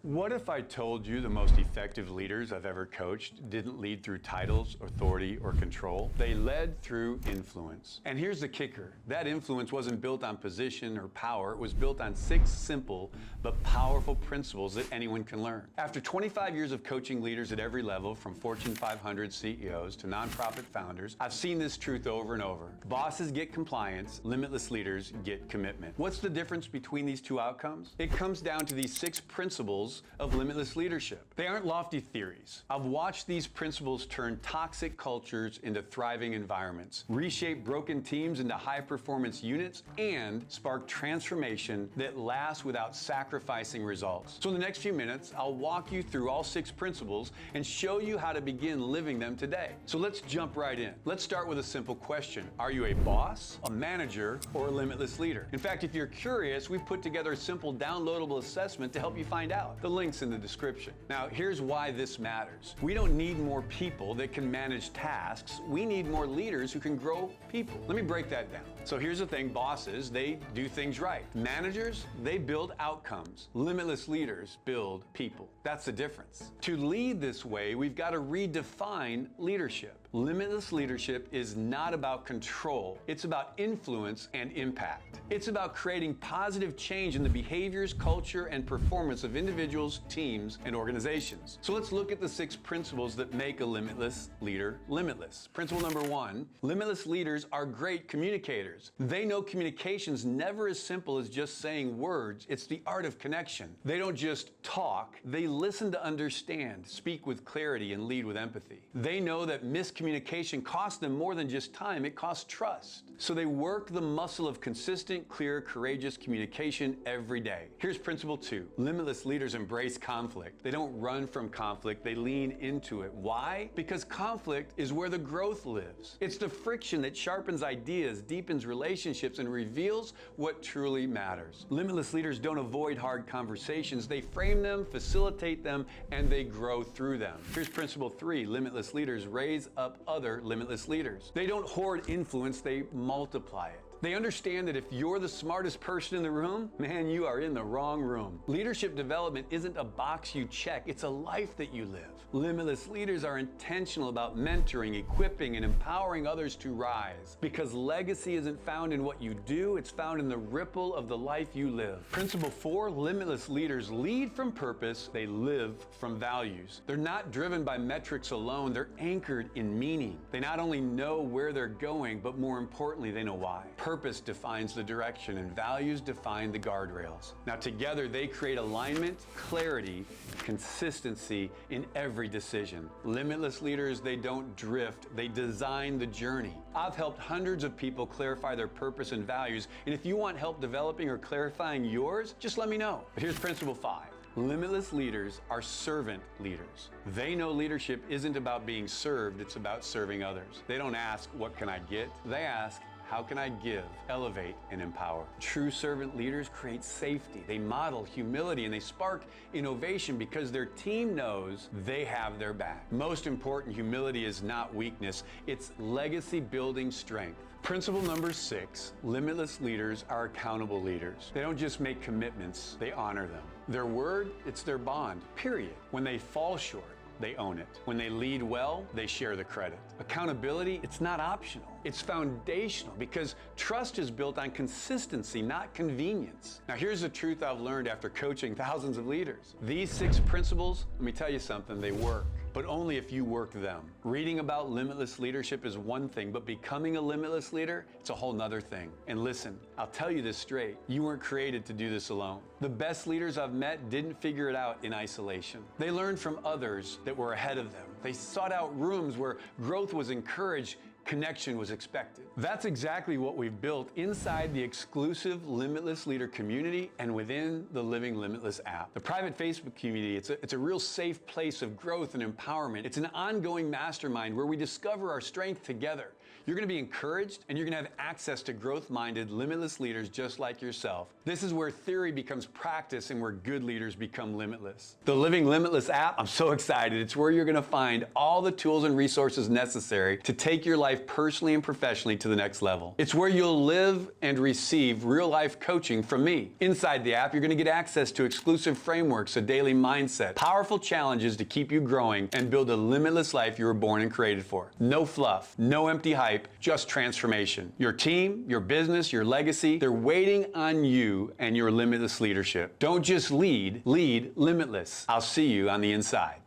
What if I told you the most effective leaders I've ever coached didn't lead through titles, authority, or control? They led through influence. And here's the kicker. That influence wasn't built on position or power. It was built on 6 simple but powerful principles that anyone can learn. After 25 years of coaching leaders at every level, from Fortune 500 CEOs to nonprofit founders, I've seen this truth over and over. Bosses get compliance, limitless leaders get commitment. What's the difference between these two outcomes? It comes down to these 6 principles of limitless leadership. They aren't lofty theories. I've watched these principles turn toxic cultures into thriving environments, reshape broken teams into high-performance units, and spark transformation that lasts without sacrificing results. So in the next few minutes, I'll walk you through all 6 principles and show you how to begin living them today. So let's jump right in. Let's start with a simple question. Are you a boss, a manager, or a limitless leader? In fact, if you're curious, we've put together a simple downloadable assessment to help you find out. The link's in the description. Now, here's why this matters. We don't need more people that can manage tasks. We need more leaders who can grow people. Let me break that down. So here's the thing. Bosses, they do things right. Managers, they build outcomes. Limitless leaders build people. That's the difference. To lead this way, we've got to redefine leadership. Limitless leadership is not about control. It's about influence and impact. It's about creating positive change in the behaviors, culture, and performance of individuals, teams, and organizations. So let's look at the 6 principles that make a limitless leader limitless. Principle number 1, limitless leaders are great communicators. They know communication's never as simple as just saying words. It's the art of connection. They don't just talk, they listen to understand, speak with clarity, and lead with empathy. They know that miscommunication costs them more than just time, it costs trust. So they work the muscle of consistent, clear, courageous communication every day. Here's principle 2. Limitless leaders embrace conflict. They don't run from conflict, they lean into it. Why? Because conflict is where the growth lives. It's the friction that sharpens ideas, deepens relationships, and reveals what truly matters. Limitless leaders don't avoid hard conversations, they frame them, facilitate them, and they grow through them. Here's principle 3. Limitless leaders raise up other limitless leaders. They don't hoard influence, they multiply it. They understand that if you're the smartest person in the room, man, you are in the wrong room. Leadership development isn't a box you check, it's a life that you live. Limitless leaders are intentional about mentoring, equipping, and empowering others to rise. Because legacy isn't found in what you do, it's found in the ripple of the life you live. Principle 4, limitless leaders lead from purpose, they live from values. They're not driven by metrics alone, they're anchored in meaning. They not only know where they're going, but more importantly, they know why. Purpose defines the direction and values define the guardrails. Now together they create alignment, clarity, consistency in every decision. Limitless leaders, they don't drift, they design the journey. I've helped hundreds of people clarify their purpose and values, and if you want help developing or clarifying yours, just let me know. But here's principle 5. Limitless leaders are servant leaders. They know leadership isn't about being served, it's about serving others. They don't ask, what can I get? They ask, how can I give, elevate, and empower? True servant leaders create safety. They model humility and they spark innovation because their team knows they have their back. Most important, humility is not weakness, it's legacy building strength. Principle number 6, limitless leaders are accountable leaders. They don't just make commitments, they honor them. Their word, it's their bond, period. When they fall short, they own it. When they lead well, they share the credit. Accountability, it's not optional. It's foundational because trust is built on consistency, not convenience. Now here's the truth I've learned after coaching thousands of leaders. These 6 principles, let me tell you something, they work. But only if you work them. Reading about limitless leadership is one thing, but becoming a limitless leader, it's a whole nother thing. And listen, I'll tell you this straight, you weren't created to do this alone. The best leaders I've met didn't figure it out in isolation. They learned from others that were ahead of them. They sought out rooms where growth was encouraged, connection was expected. That's exactly what we've built inside the exclusive Limitless Leader community and within the Living Limitless app. The private Facebook community, it's a real safe place of growth and empowerment. It's an ongoing mastermind where we discover our strength together. You're going to be encouraged, and you're going to have access to growth-minded, limitless leaders just like yourself. This is where theory becomes practice and where good leaders become limitless. The Living Limitless app, I'm so excited. It's where you're going to find all the tools and resources necessary to take your life personally and professionally to the next level. It's where you'll live and receive real-life coaching from me. Inside the app, you're going to get access to exclusive frameworks, a daily mindset, powerful challenges to keep you growing and build a limitless life you were born and created for. No fluff, no empty hype, just transformation. Your team, your business, your legacy, they're waiting on you and your limitless leadership. Don't just lead, lead limitless. I'll see you on the inside.